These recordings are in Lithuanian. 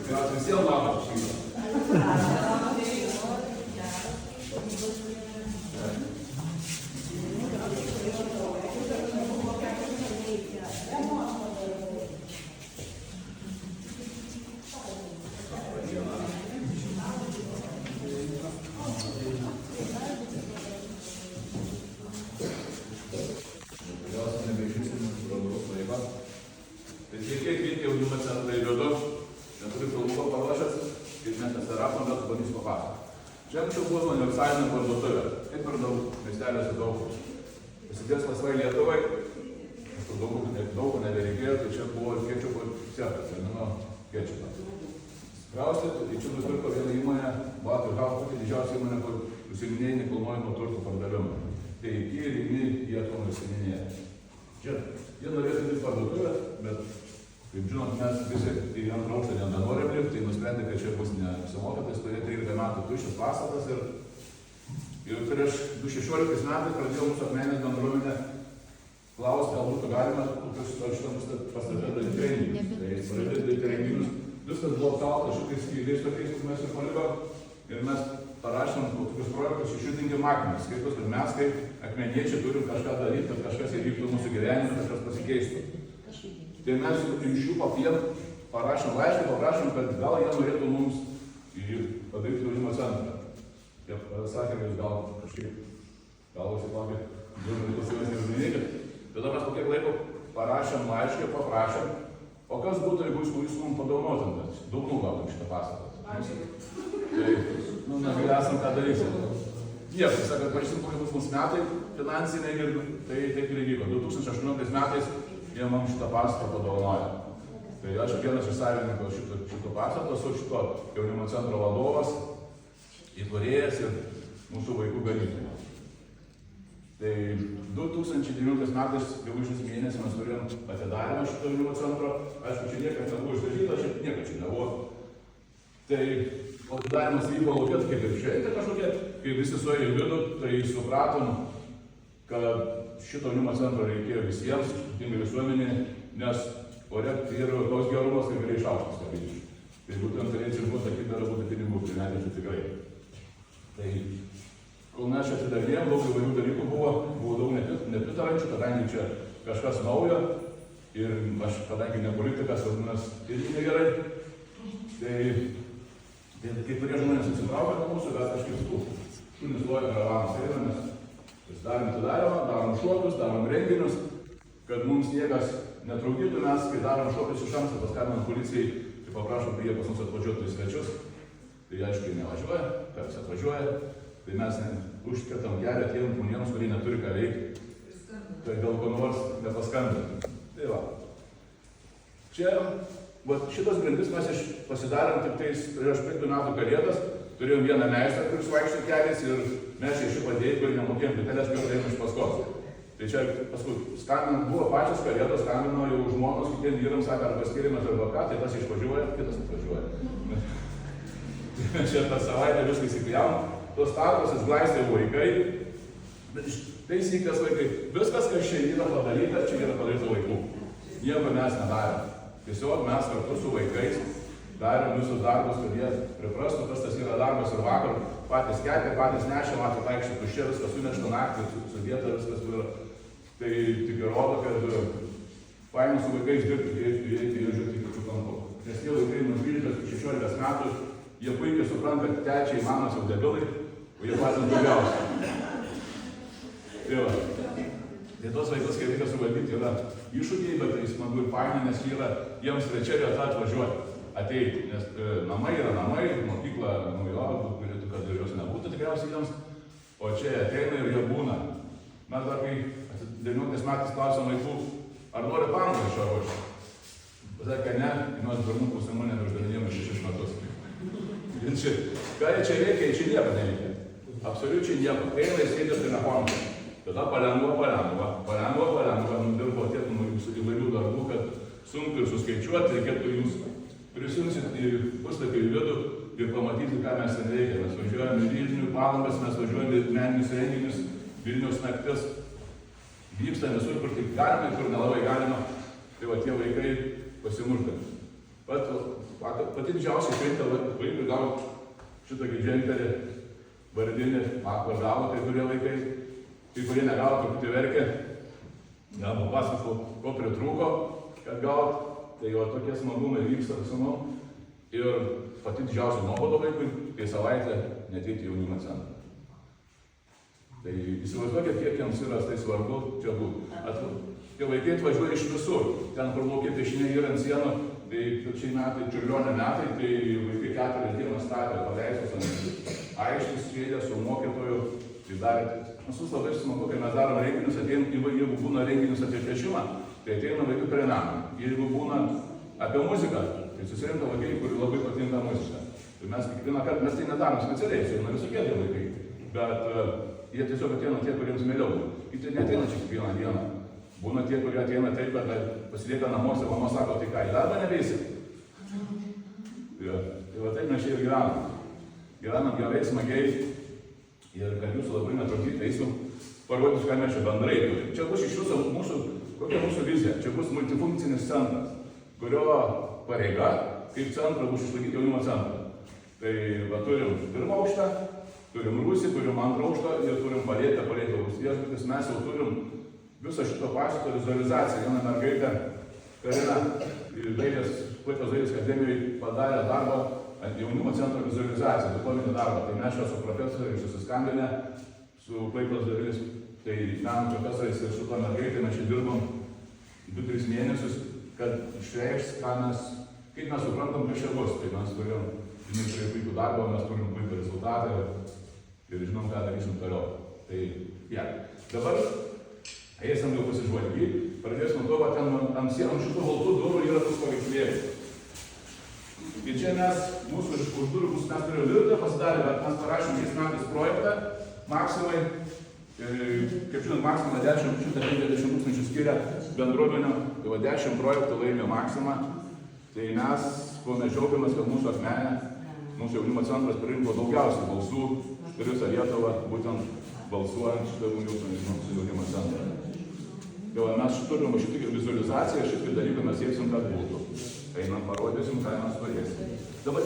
Tikriausiai visiems labas šįrytą. Čia anksčiau buvo universalinė parduotuvė, kaip ir daug miesteliuose daug. Prasidės laisvai Lietuvai, daug nebereikėjo, tai čia buvo kečupo cechas, vadinamo kečupą. Kraustė, tai čia nusipirko vieną įmonę, Batų Haupt, didžiausia įmonė, kur užsiiminėja nekilnojamo turto pardavimą. Tai iki ir jie to užsiiminėja. Čia jie norėtų dirbti parduotuvę, bet kaip žinot, mes visi į antrą aukštą nebenorim lipti, tai nusprendė, kad čia bus neapsimoka, tai stovėjo 13 metų tuščias pastatas ir prieš 2016 metais pradėjo mūsų Akmenės bendruomenė klausti, gal būtų galima šitam pastate daryti renginius. Tai pradėjo daryti renginius, viskas buvo apkalta šitais skyliais tokiais, kur mes ir palikom ir mes parašėm tokius projektus išjudinkim akmenis, kaip kad mes kaip akmeniečiai turim kažką daryti, kad kažkas įvyktų mūsų gyvenime, kažkas pasikeistų. Tai mes iš jų parašėm laišką, paprašėm, kad gal jie norėtų mums padaryti jaunimo centrą. Jie sakė, kad jūs gal kažkaip, gal užsiplaukit, jūs nežinykit. Tada mes po kiek laiko parašėm laišką, paprašėm, o kas būtų, jeigu jūs mums padovanotumėt, daug nugavom šitą pastatą. Tai, mes esam ką darysim. Nieko, sakė, pažįsim, kokie bus mūsų metai finansiniai ir tai taip ir įvyko. 2018 metais jie mums šitą pastatą padovanojo. Tai aš vienas iš savininkų šito pastato, su šito jaunimo centro vadovas, įkūrėjas ir mūsų vaikų ganytojas. Tai 2019 metais, gegužės mėnesį, mes turėjom atidarymą šito jaunimo centro. Aišku, čia niekas nebuvo išdažyta, nieko čia nebuvo. Tai atidarymas vyko laukia, kaip ir šventė kažkokia, kai visi suėjo į vidų, tai supratom, kad šito jaunimo centro reikėjo visiems, ypatingai visuomenė, nes ore yra toks gerumas, kaip yra išaukštas kabinys. Tai būtent turėčiau būti, kad dar būtų pinigų, tai netečiau tikrai. Tai kol mes čia atidarinėjom, daug įvairių dalykų buvo daug nepritarančių, kadangi čia kažkas naujo ir aš, kadangi ne politikas, vadinasi, irgi negerai. Tai kai kurie žmonės atsitraukia nuo mūsų, bet kažkaip šunis loja karavanas eina, nes darom atidarimą, darom šokius, darom renginius, kad mums niekas netrukdytų, mes, kai darom šokius iš anksto, paskambinam policijai, tai paprašom, kad jie pas mus atvažiuotų į svečius. Tai aišku, jie nevažiuoja, kartais atvažiuoja, tai mes užkertam kelią tiem žmonėms, kurie neturi ką veikti, tai dėl ko nors nepaskambinti. Tai va. Čia, šitas grindis mes pasidarėm tik tais prieš 5 metų kalėdas, turėjom vieną meistrą, kuris vaikščia keliais ir mes čia padėjai, kurį nemokėjom bitelės, kur einam iš paskos. Tai čia paskui buvo pačios kalėdos, skambino jau žmonos, kitiem vyrams sakė, ar paskirimas arba ką, tai tas išvažiuoja, kitas atvažiuoja. Čia per savaitę viską įsikliavom, tos startos įsglaistė vaikai, bet iš taisyklės vaikai, viskas, kas čia yra padaryta, čia yra padaryta vaikų. Nieko mes nedarėm. Tiesiog mes kartu su vaikais darėm visus darbus, kad jie priprastų, tas yra darbas ir vakar patys kepė, patys nešė, matė vaikščiai tuščia, viskas sunešta naktį, sudėta viskas yra. Tai tik įrodo, kad faina su vaikais dirbti, įeiti ir žiūrėti kitų kampų. Nes tie vaikai nuo 12-16 metų, jie puikiai supranta, kad tečiai, mamas jau debilai, o jie patys daugiausiai. Tai va. Tai tos vaikus, kai reikia suvaldyti, yra iššūkiai, bet tai smagu ir faina, nes jiems trečia vieta atvažiuoti. Ateiti, nes namai yra namai, mokykla naujovė, turėtų, kad ir jos nebūtų tikriausiai jiems, o čia ateina ir jie būna. Mes dar kai 19 metais klausėm vaikų, ar nori pangą iš šio ruošio? Pasakė, ne, nuos pirmų klausimų neuždavinėjome 6 metus. Ką jie čia reikia, jie čia nieko neveikia. Absoliučiai nieko. Eina ir sėdės telefoną. Tada palengva, nudirbo tiek įvairių darbų, kad sunku ir suskaičiuoti, reikėtų jūs prisijungsit į puslapį į vidų ir pamatyti, ką mes ten reikia. Mes važiuojame į Vilnių palangas, mes važiuojame į meninius renginius, Vilniaus naktis. Vyksta visur, kur tik galima, kur nelabai galima. Tai va tie vaikai pasimuždami. pati didžiausia šventė vaikui gavo šitokį džemperį, vardinį, gavo kai kurie vaikai, kai kurie negavo, truputį verkė. Gal papasakau, ko pritrūko, kad gaut, tai jo tokie smagumai vyksta visumom. Ir pati didžiausia nuoboda vaikui, kai savaitę neteikti jaunimo centrą. Tai įsivaizduokit, kiek jiems yra tai svarbu čia būti. Tie vaikai atvažiuoja iš visur, ten kur laukia piešiniai yra ant sienų, tai šie metai, Čiurlionio metai, tai vaikai 4 dienas statė paveikslus ant aikštės, sėdė su mokytoju, tai darė. Mums labai smagu, kai mes darom renginius, jeigu būna renginius apie piešimą, tai ateina vaikai prie namą. Jeigu būna apie muziką, tai susirinka vaikai, kur labai patinka muzika. Tai mes kiekvieną kartą, mes tai nedarom specialiai, čia yra visokie tie vaikai, bet jie tiesiog ateina tie, kuriems mieliau. Kiti neateina čia kiekvieną dieną. Būna tie, kurie ateina taip, kad pasilieka namuose, mama sako, tai ką, į darbą neveisi? Tai va taip mes čia ir gyvenam. Gyvenam gerai, smagiai. Ir kad jūsų labai netrukdyti, eisiu parodys, ką mes čia bendrai turim. Čia bus iš viso mūsų, kokia mūsų vizija. Čia bus multifunkcinis centras, kurio pareiga, kaip centrą bus išlaikyti jaunimo centrą. Tai va turim pirmą aukštą, turim rūsį, turim antrą aukštą ir turim palėtę bus viešbutis. Mes jau turim visą šito pastato vizualizaciją. Viena mergaitė, Karina, Klaipėdos dailės akademijoje padarė darbą ant jaunimo centro vizualizaciją, diplominį darbą. Tai mes čia su profesoriais susiskambinę, su Klaipėdos dailės, tai meno profesoriais ir su to mergaitė mes čia dirbom 2-3 mėnesius, kad išreikšt, kaip mes suprantam, kas čia bus. Tai mes turim, jinai turėjo puikų darbą, mes turim puikų rezultatą ir žinom, ką darysim toliau. Tai dabar eisim jau pasižvalgy, pradėsim nuo to, kad ten ant sienų šitų baltų durų yra tas paveikslėlis. Ir čia mes, mūsų už durų, mes turėjome virtą pasidarę, bet mes parašėm šiais metais projektą, Maksimai, kaip žinot, Maksimą 150 tūkstančių skiria bendruomenio, tai va 10 projektų laimė Maksimą. Tai mes, kuo mes džiaugiamės, kad mūsų akmenė, mūsų jaunimo centras pririnko daugiausiai balsų per visą Lietuvą, būtent balsuojant šitą mūsų jaunimo centrą. Tai va mes turim šitą vizualizaciją, šitą dalyką mes sieksim, kad būtų. Einam, parodysim, ką mes turėsim. Dabar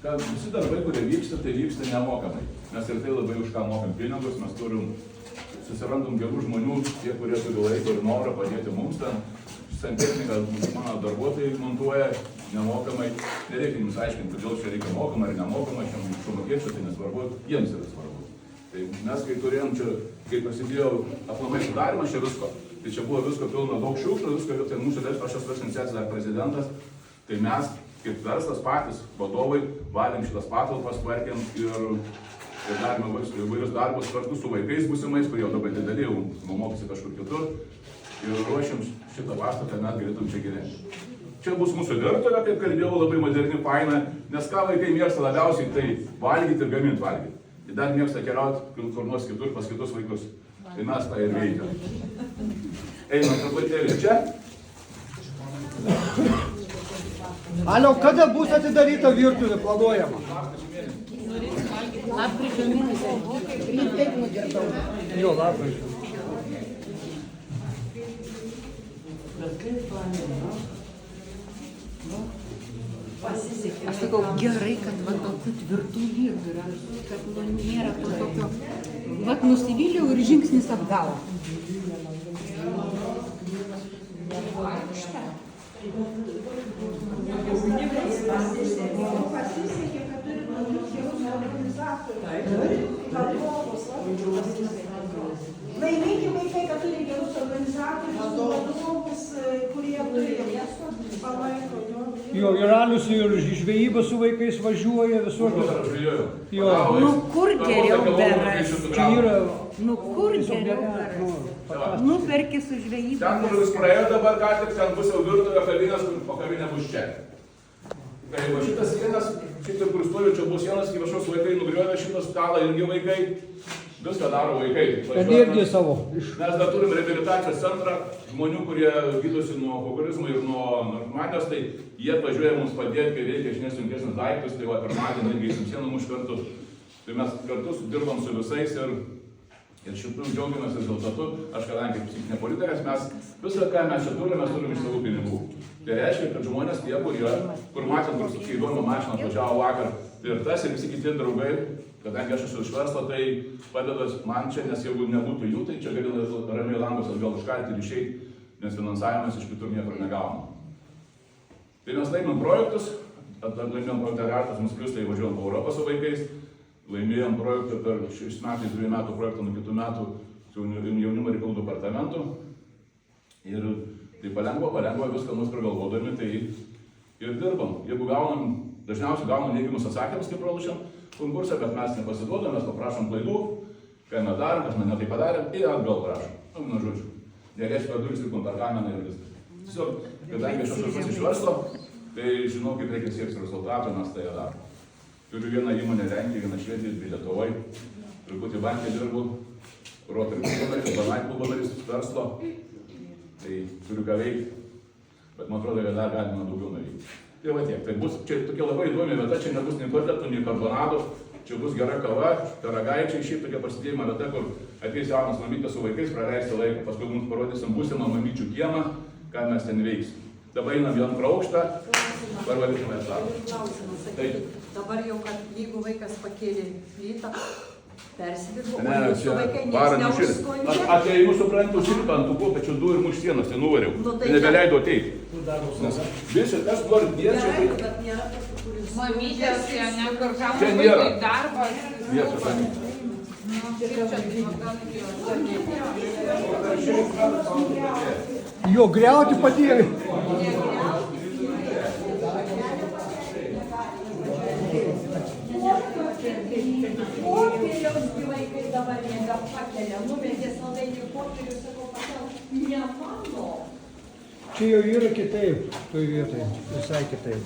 ten visi darbai, kurie vyksta, tai vyksta nemokamai. Mes ir tai labai už ką mokam pinigus, mes susirandam gerų žmonių, tie, kurie turi laiko ir norą padėti mums ten. Santechniką mano darbuotojai montuoja nemokamai. Nereikia jums aiškinti, kodėl čia reikia mokamai ar nemokamai, čia sumokėčiau, tai nesvarbu, jiems yra svarbu. Tai mes, kai turėjom čia, kai prasidėjo aplamai sudarimas čia visko, tai čia buvo visko pilna daug šiukšlių, visko, tai mūsų aš esu asociacijos dar prezidentas, tai mes kaip verslas patys vadovai valėm šitas patalpas, tvarkėm ir darėme įvairius darbus kartu su vaikais būsimais, kurie jau dabar dideli, jau mokosi kažkur kitur ir ruošiam šitą pastatą, net galėtum čia gyventi. Čia bus mūsų virtuvė, kaip kalbėjau, labai moderni, faina, nes ką vaikai mėgsta labiausiai, tai valgyti ir gaminti valgyti. Ir dar mėgsta keliauti kur nors kitur pas kitus vaikus. Tai mes tą ir veikiam. Einam truputėlį čia. Alio, kada bus atidaryta virtuvė planuojama? Lapkričio mėnesį. Jo, lapkričio. Aš sakau, gerai, kad va tokių tvirtų vyrų yra, kad nėra to tokio, va nusivyliau ir žingsnis atgal. Laimingi vaikai, kad turi gerus organizatorius, vadovus, kurie turi palaiko jo. Jo, ir alius, ir žvejyba su vaikais važiuoja visur. Jo. Nu kur geriau beras? Čia yra... Nu kur geriau beras? Nuperki su žvejyba. Ten, kur jūs praėjo dabar, ką tik ten bus jau virtuvė kavinės, o kavinė bus čia. Tai va šitas sienas, šitas, kur stovi, čia bus sienas, kai kažkoks vaikai nugriovė šitas stalą, irgi vaikai. Viską daro vaikai. Kad irgi savo. Mes dar turim reabilitacijos centrą, žmonių, kurie gydosi nuo alkoholizmo ir nuo narkomanijos, tai jie atvažiuoja mums padėti, kai reikia žinai sunkesnius daiktus, tai va pirmadienį irgi eisim sieną mūsų kartu. Tai mes kartu dirbam su visais ir šitų džiaugiamės rezultatu. Aš kadangi psichinė politikas, mes visą, ką mes čia turime, mes turim iš savų pinigų. Tai reiškia, kad žmonės tie, kur matėm, kur su įdomu mašiną atvažiavo vakar, tai ir tas ir visi kiti draugai, kadangi aš esu iš verslo, tai padeda man čia, nes jeigu nebūtų jų, tai čia gali ramiai langus atgal užkalti ir išeiti, nes finansavimas iš kitur niekur negauna. Tai mes laimėm projektus, laimėjom projektą Erasmus Plus, tai važiuojam po Europą su vaikais, laimėjom projektą per šiais metais, 2 metų projektą nuo kitų metų su jaunimo reikalų departamentu. Ir tai palengva viską mus pragalvodami, tai ir dirbam. Jeigu dažniausiai gaunam neigiamus atsakymus, kaip pralašėm konkursą, bet mes nepasiduodam, mes paprašom klaidų, ką mes darom, kas mes ne tai padarėm, ir atgal prašom. Nu, žodžiu, nereiškia per duris ir kontarkameną ir viskas. Tiesiog, kadangi aš esu iš verslo, tai žinau, kaip reikia siekti rezultatų, mes tai darom. Turiu vieną įmonę Lenkijoje, vieną Švedijoje, 2 Lietuvoje, truputį bankė dirbu, Rotary klubo narys verslo, tai turiu ką veikti, bet man atrodo, kad dar galima daugiau nuveikti. Tai va tiek, tai bus čia tokia labai įdomi vieta, čia nebus nei kotletų, nei karbonadų, čia bus gera kava, pyragaičiai, šiaip tokia pasidėjimo vieta, kur ateis jaunas mamytė su vaikais, praleisti laiką, paskui mums parodysim būsimą mamyčių kiemą, ką mes ten veiksim. Dabar einam į antrą aukštą, parvalytume savo. Dabar jau, kad jeigu vaikas pakėlė plytą, persidirbo, Ne, o jūsų čia vaikai varą nieks nuširti. Aš neužskundžia. atėjau, suprantu, šiltą ant tų kopėčių 2 ir muš sienas, tai nuvariau. Nu, tai Nebeleido ateiti. Nes visi, aš noriu dėčiau, Gerai, tai bet nėra tokių, kuris... Mamytės, jie nekur kam Čia nėra. vaikui darbas. dėčiau, tai. Jo, griauti patėlį. Popieriaus vaikai dabar nebepakelia, numetė saldainį popierių, sakau, pakel, ne mano. Čia jau yra kitaip, toj vietoje, visai kitaip.